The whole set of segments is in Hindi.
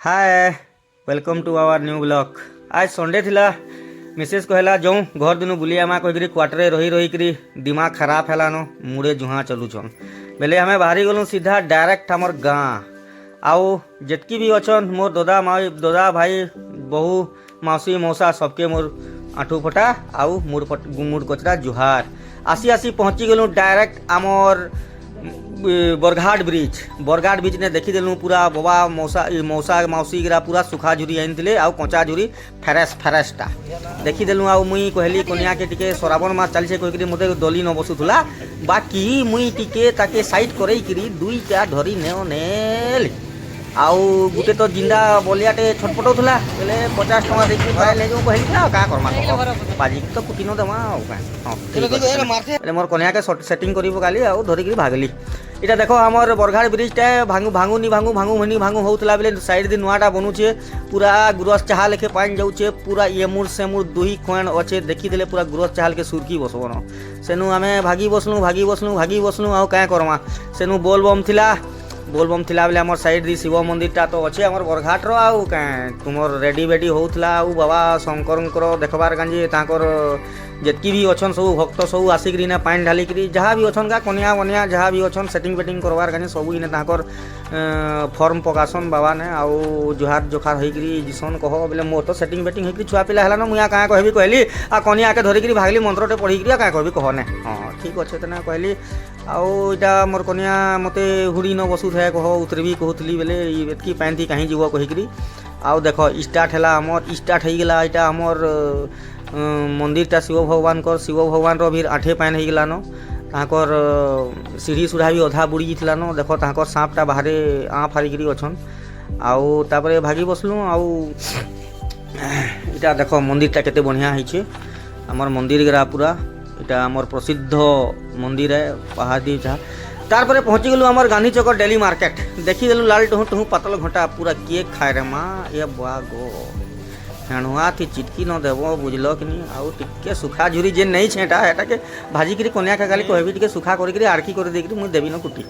Hi welcome to our new blog. आज संडे थिला मिसेस कहला जाऊँ घर दिन बुली आमा कहीकि क्वार्टर रही रही दिमाग खराब है मुड़े जुहा चलुछन बेले आम बाहरी गलु सीधा डायरेक्ट आमर गाँ आउ जितकी भी अच्छन मोर दादा भाई बहु मौसी मौसा सबके मोर आँठू फटा आउ मुड़ कचरा जुहार आसी आसी पहुँची गलु डायरेक्ट आमर बरघाट ब्रिज ने देखीदेलु पूरा बाबा मौसा मौसी गिरा पूरा सुखा झुरी आनी आउ कंचा झुरी फेरेसटा देखीदेलु आउ मुई कहली कनिया के टिके श्रावण मास चलछे कहीकि मते दली न बसुथुला बाकी मुई टिके ताके साइड करैकरी दुईटा धरी नेल आउ गुटे तो जिंदा बलियाटे छटपटाउथुला बेले 50 टका देखि पाए ले जो कहली ना का करमा बाजी तो कुटी न देमा आउ का हां ठीक मोर कनिया के सेटिंग करिवो गाली आउ धरिकरी भागली इटा देखो हमर बरघाट ब्रिजटा भांगू होउतला बेले साइड दिन नुआटा बनुछे पूरा गुरस चाहा लेखे पानी जाउछे पूरा एमुर सेमुर दुही खोण अच्छे देखी देले पूरा गुरस चाहा के सुरकी बसबन सेनु आमे भागी बसलु आउ का करमा सेनु बोलबम थिला बेले हमर साइड दी शिव मंदिरटा तो अच्छे हमर बरघाट रो आउ का तुमर रेडी बेडी होउतला आउ बाबा शंकरंकर देखबार गांजे तांकर जितकी भी अच्छन सब भक्त सब आसिक पानी ढालिकी जहाँ भी अच्छन का कनिया वनिया जहाँ भी अच्छन सेटिंग बेटिंग करवार गाने सब इने ताकर फॉर्म पकासन बाबा ने आउ जुहार जोखार होइकरी जिसन कह बोले मोर तो सेटिंग बेटिंग होइकरी छुआ पिला हला न मुया का कहबी कहली आ कनिया के धरिकरी भागली मंत्रटे पढ़िकरी का कहबी कहने हां ठीक अच्छे तना कहली आउ इटा मोर कनिया मते हुड़ी न बसु थे कह उतरबी कहतली बेले एतकी पानी थी कहीं जीव कहीकरी आउ देख स्टार्ट है आमर स्टार्ट हो गला इटा आमर मंदिरटा शिव भगवान रो भी आठे पान हो गलान ताकर सीढ़ी सुढ़ा भी अधा बुड़ी जाइलान देख ताकर सांपटा बाहर आँ फारिकी अच्छन आउ तापरे भागी बसलु आउ इटा देख मंदिरटा केते बढ़िया होइछे आमर मंदिर गिरा पूरा इटा आमर प्रसिद्ध मंदिर है पहाड़ी जहाँ तारपरे पहुँची गलु आमर गांधी चौक डेली मार्केट देखीदेलु लाल टहु पातल घंटा पूरा केक खाए रे माँ ये बुआ गो हेणुआ थी चिटकी न देव बुझल कि नहीं आउ टिके सुखा झुरी जे नहीं छेटा हेटा के भाजी करी कनिया के गाली कहबी टिके सुखा करी आरकी कर देकरी मुई देबी न कुटी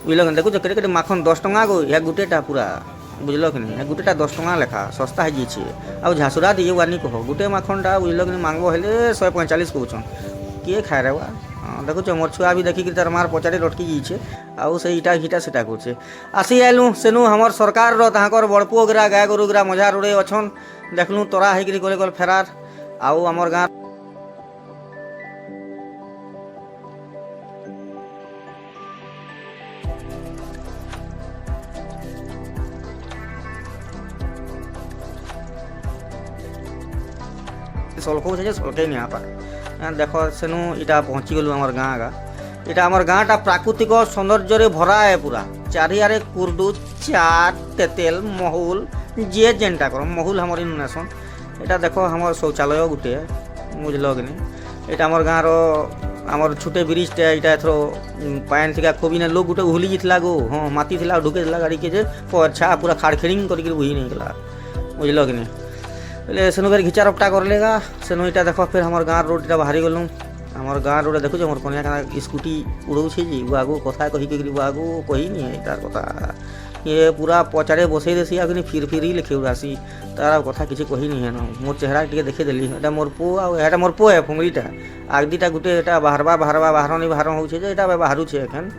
बुझल देखु केटे केटे माखन 10 टका गो या गुटेटा पूरा बुझल कि नहीं गुटेटा 10 टका लेखा सस्ता है जी आउ झासुरा दिए वानी कह गुटे माखनटा बुझल कि मांगबो हेले 145 कहउछन किए खाए रे वा देखुच मोर छुआ भी देखिक तार मार पचारे लटकी जाइए आउ से इटा घिटा सेटा करुचे आसी आलु सेनु हमर सरकार रो ताकर बड़पुओ गिरा गाय गोरु गिरा मजा रोड़े अच्छन देखलु तोरा होकर गले गल फेरार आउ हमर गाँ सलको सलके नहीं पार देख सेनु इटा पहुँची गलु आमर गाँ गा इटा आमर गाँटा प्राकृतिक सौंदर्य भरा है पूरा चारियारे कुर्डू चाट तेतेल महुल जे जेनटा कर महुल हमर इन नेसन इटा देख हमर शौचालय गुटे बुझल कि नहीं इटा आमर गाँव आमर छुटे ब्रिजटा इटा एथर पान थिका खूब लोग गुटे उहली जाइला गो हाँ माती थिला ढुके गाड़ी के पछा पूरा खाड़खेड़िंग करके बुही नहीं गला बुझल कि नहीं बोले सेनु फिर घिचा रपटा कर लेगा सेनु इटा देख फिर हमार गाँव रोड इटा बाहरी गलु हमार गाँव रोड देखु मोर कनिया का स्कूटी उड़ौछे जी आगू कथा कही आगू कही नहीं है तार कथा ये पूरा पचारे बसई देसी आगे फिर ही लिखे उड़ासी तार कथा किसी कही नहीं है न मोर चेहरा टे देखे देली एटा मोर पो आटा मोर पो है फुंगड़ीटा आगदीटा गुटे एटा बाहर नहीं बाहर होछे जे एटा बाहरुछे एखन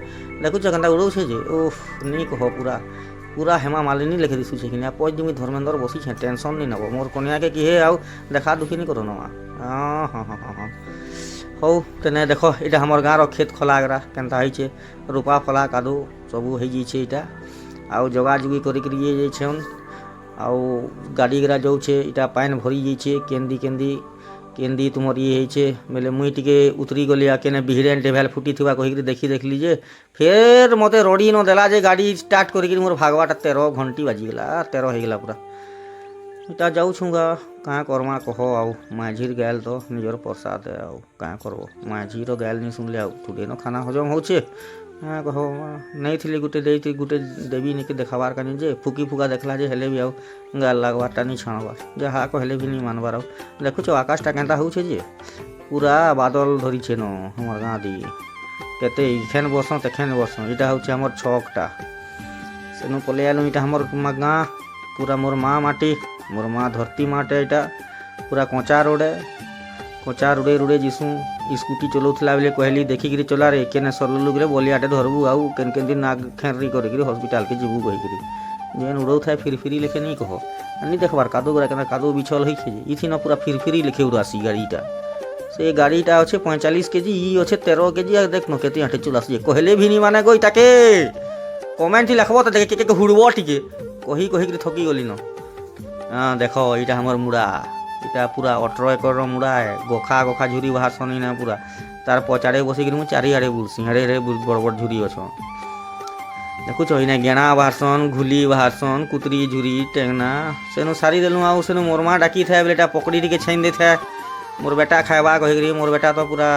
देखु कनटा उड़ौछे जे ओह नहीं कह पूरा हेमा मालिनी लिखे दिशुचे कि पच दिमी धर्मेंद्र बसी छे टेंशन नहीं नब मोर कनिया के किहे आउ देखा दुखी नहीं करो नमा हाँ हाँ हाँ हाँ हौ तेने देख इटा हमर गाँव खेत खला गरा केनता होइछे रूपा फला कादो सबू हो जाइए इटा आउ जगा जुगी करिक छन आउ गाड़ी गिरा जाऊे इटा पान भरी जाइए केंदी तुमर ये होइछे बेले मुई टिके उतरी गली आके बिहड़ेन टेभेल फुटी थी कहीकि देखली जे फिर मते रड़ी न देला जे गाड़ी स्टार्ट करिक मोर भागवाटा 13 घंटी बाजिगला 13 हो गला पूरा इटा जाऊँगा क्या करमा कह आउ माझीर गायल तो निजर प्रसाद है आउ क्या करब माझीर गायल नहीं सुनले आउ थोड़े न खाना हजम होचे हाँ कह नहीं थी गुटे देवी नहीं देखाबार का जे फुकी फुका देखला जे हेले भी आउ गाल लगवारटा नहीं छाणबार जहाँ कहले भी नहीं मानबार आउ देखुच आकाशटा केनता होउछे जे पूरा बादल धरीछे न हमर गाँ दी केते इखेन बस तेखेन बस इटा होउछे हमर छकटा सेनु पले आलु इटा हमर गाँ पूरा मोर माँ माटी मोर माँ धरती माटे एटा पूरा कच्चा रोड है कच्चा रुड़े रुड़े जिसु स्कूटी चलाउला बेले कहली देखिकी चला रे केने सरलु रे बलियाटे धरबू आउ केन केन दिन नाग खेरी करिक हस्पिटाल के जीवू कहीकि जेन उड़ौ थाए फिरफिरी लेखे नहीं कह नहीं देखबार कादो गुरा के कादो बिछल होइखे इथि न पूरा फिरफिरी लेखे उड़ासी गाड़ीटा से गाड़ीटा अच्छे 45 केजी ई अच्छे 13 केजी आ देख न केते आटे चलासी कहले भी नहीं माने गई ताके कमेंट लिखबो तो देखे के हुड़बो टिके कही कही थकी गली न हाँ देखो यहाँ हमर मुड़ा इटा पूरा 18 एकर मुड़ा है गोखा गोखा झुरी बाहर सनी ना पूरा तार पचाड़े बसिक मुझे चारिआड़े बुलसी हेड़े हेड़े बड़ बड़ झुरी अच्छ देखुच इना गेणा बाहरसन घुली बाहरसन कुतरी झुरी टेंगना सेनु सारी देलु आउ सेनु मोरमा डाकी था बेटा पकड़ी टिके छाइन दे था मोर बेटा खाएबा कहीकि मोर बेटा तो पूरा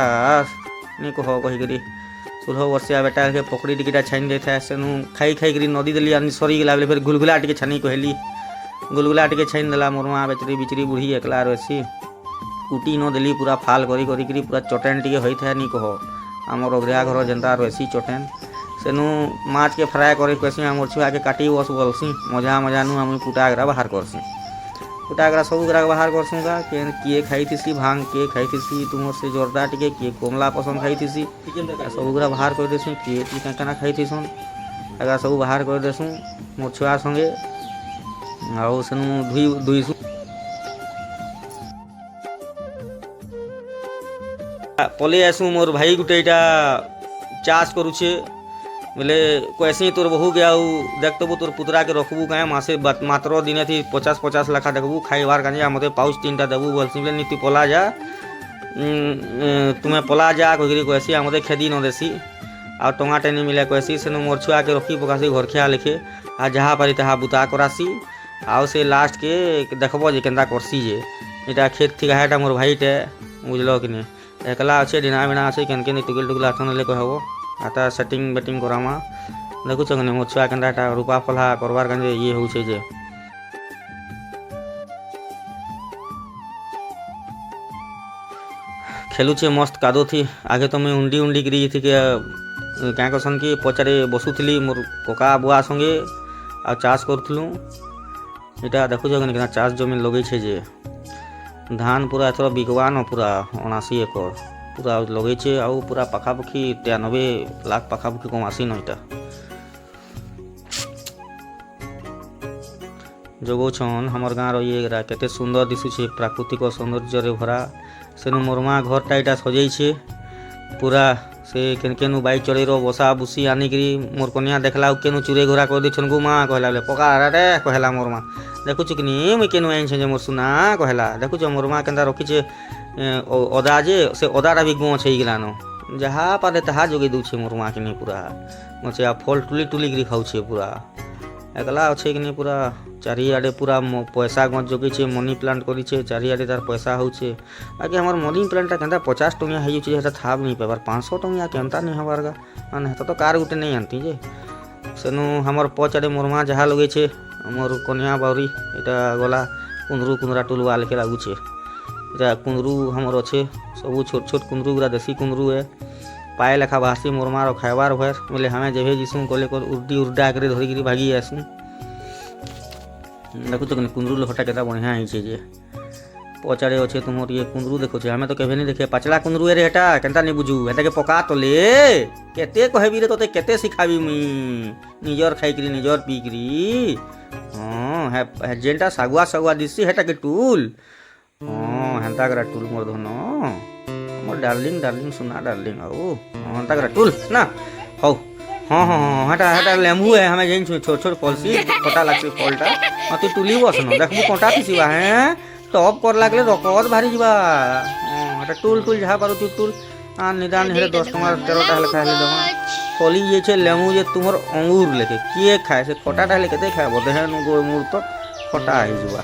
नहीं कह कहीकि 16 वर्षिया बेटा के पकड़ी टिकेटा छाइन दे था सेनु खाई खाई नदी देली आनी सरी गला बेले फिर गुलगुला टिके छानी कहली गुलगुला टिके छाइन देला मोर माँ बेचरी बिचरी बुढ़ी एकला रही कुटी न देली पूरा फाल करी करी पूरा चटेन टिके होई था नहीं कह आमर अग्रिया घर जेनता रही चटेन सेनु माछ के फ्राए करे कैसी आमर छुआ के काटी बस बोलसी मजा मजा नु हम पुटागरा बाहर करसी पुटागरा सब ग्राक बाहर करसूँगा किए खाई थी भांग किए खाई थी तुम से जोरदार टिके किए कमला पसंद खाई थी सब गुरा बाहर कर देसूँ किए टिके केना खाई थी अगर सब बाहर कर देसूँ मोर छुआ संगे आउ सेनु धुईसु पले आसू मोर भाई गुटे इटा चाष करुचे बोले कैसे तोर बहू के आउ देखतबू तोर पुतरा के रखबू गाय मासे मात्र दिन थी 50-50 लाखा देखबू खाइबार काजे मते पाउच 3टा देबू बोलसी बोले नीति पला जा तुम्हें पला जा कही कैसी मते खेदी न देसी आ टमाटे नहीं मिले कैसी सेनु मोर छुआ के रखी पकासी घर खिया लेखे आ जहाँ पारी तहाँ बुता करासी आउ से लास्ट के देखबो जे केंता करसी जे इटा खेत थी गायटा मोर भाईटे बुझलो कि नहीं एकला अच्छे डिना बिना अच्छे केन केन टुकिल टुकिल आसन ले कहबो आता सेटिंग बेटिंग करामा देखु चंगने मोर छुआ केंता रूपा फला करबार काजे ये होउछे जे खेलुचे मस्त कादो थी आगे तो मैं उंडी उंडी गिरी थी के क्या कसन कि पचारे बसुली मोर कका बुआ संगे आ चाष करूँ इटा देखुच कि चाष जमीन लगे जे धान पूरा एथर बिकवा न पूरा 79 एकर पूरा लगे आउ पूरा पाखापाखि 93 लाख पाखापाखि कमासी न इटा जगौछन हमर गाँव रही केते सुंदर दिशुचे प्राकृतिक सौंदर्य भरा सेनु मोरमा घरटा इटा सजैछे पूरा से केन केनु बाइक चढ़े बसा बुसी आनिकी मोर कनिया देखला केनु चूरे घोरा कर देछन गो माँ कहला बोले पका रे कहला मोर माँ देखुच कि नहीं मुई केनु आइन जे मोर सुना कहला देखुच मोर माँ केनता रखीचे अदा जे से अदाटा भी गो छे गिलानो जहाँ पारे तहा जोगे दूछे मोर माँ कि पूरा मचे आ फल टुली टुली गिरी खाऊछे पूरा एकला अच्छे कि नहीं पूरा चारिआडे पूरा पैसा गज जगे मनी प्लांट करी चारिआडे तार पैसा होचे आगे हमार मनी प्लांटा केनता 50 टंगिया हो था नहीं पाइबार 500 टंगिया केनता नहीं हमार गा माने तो कार गुटे नहीं आनती जे सेनु हमार पचारे मोर माँ जहाँ लगे मोर कनिया बाउरी इटा गला कुंदरू कुंदरा टुलवा लेके लगुचे इटा कुंदरू हमार अच्छे सब छोट छोट कुंदरू गुरा देसी कुंदरू है पाए लेखा बासी मोर मार खाइबार भर बोले हमें जेबे जीसू कले कर उर्दी उर्दा कर धरिकी भागी आसू देखु तो कुंदरू लहटा केता बढ़िया है जे पचारे अच्छे तुम ये कुंदरू देखो हमें तो केवे नहीं देखे पाचला कुंदरू रे हेटा केनता नहीं बुझू हेटा के पका तो ले केते कहबी रे तोते केते सिखाबी मुई निजर खाइकरी निजर पीकरी हां है जेंटा सागुआ सागुआ दिसी हेटा के टूल हां हेंता करा टूल मोर धन मोर डार्लिंग डार्लिंग सुना डार्लिंग आओ हेंता करा टूल ना हो हाँ हाँ हाँ हटा हटा लेम्बू है हमें जेन छोट छोट फलसी खटा लगती फलटा हाँ तू टुली बस न देखबू कंटा पिसिबा हैं टॉप कर लागले रकत भारी जीवा हटा टूल टूल जहाँ पारो तू टूल निदान हेरे 10 टका 13 टा लेखा हेले दमा फली जे छे लेम्बू जे तुमर अंगूर लेके किए खाए से खटाटा हेले केते खाए बदेहन गोल मूर तो खटा है जीवा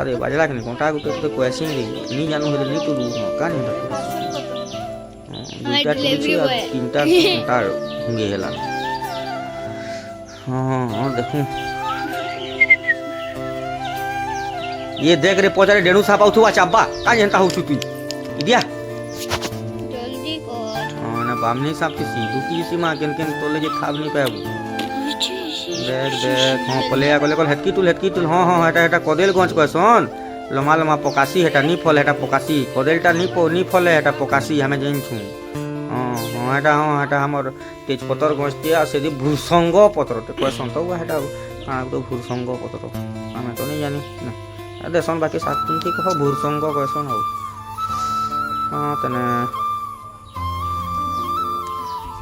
अरे बाजला के कंटा गुटे तो क्वेश्चन नहीं जानू हेले नहीं टूलू का नहीं दुटा टूली और 3टा कंटा होंगे हेला हाँ देखूं ये देख रे पचारे डेणु साप आउथुवा चाबा का जेंता होछु तू इदिया जल्दी कर हां ना बामनी साप की सी दुकी सी मां केन केन तोले जे खाब नहीं पाबू देख हाँ पलेया गले कल हेटकी तुल हाँ हाँ हेटा कदेल गंज कहसन लम्बा लम्बा पकासी हेटा नी फल हेटा पकासी कदेलटा नी फले हेटा पकासी हमें जानिछु हाँ हाँ हेटा हमर तेजपतर गंजतिया से भूसंग पत्रटे कहसन तो हेटा काଣା ଗୋଟେ ଭୃସଙ୍ଗ ପତ୍ର ଆମେ ତ ନେଇ ଜାନି ନା ଦେସନ୍ ବାକି ସାତୁନ୍ ଠିକ୍ କହ ଭୃସଙ୍ଗ କହିସନ୍ ଆଉ ହଁ ତେନେ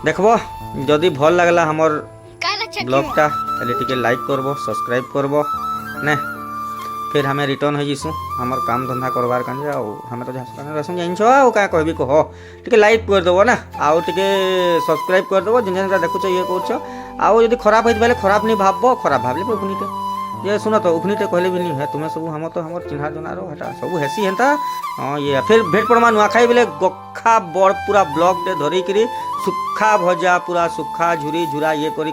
ଦେଖବ ଯଦି ଭଲ ଲାଗଲା हमर ब्लॉगटा ताले टिके लाइक करबो सब्सक्राइब करबो ने फिर हमें रिटर्न हो जिसु हमर काम धंधा करबार कान जाओ हमें तो झासका रसम जाइन छ आ का कहबी कह टिके लाइक कर देबो ना आउ टिके सब्सक्राइब कर देबो जिन जिनटा देखु छ ये कहछ आउ यदि खराब होइत बेले खराब नहीं भाबबो खराब भाबले उखनीटे ये सुनो तो उखनीटे कहले भी नहीं है तुम्हें सब हम तो हमर चिन्हा जनारो हटा सब हेसी हेंता हां ये फिर भेट परमा नुआ खाई बेले गखा बड़ पूरा ब्लॉग दे धरी करी सुखा भजा पूरा सुखा झुरी झुरा ये करी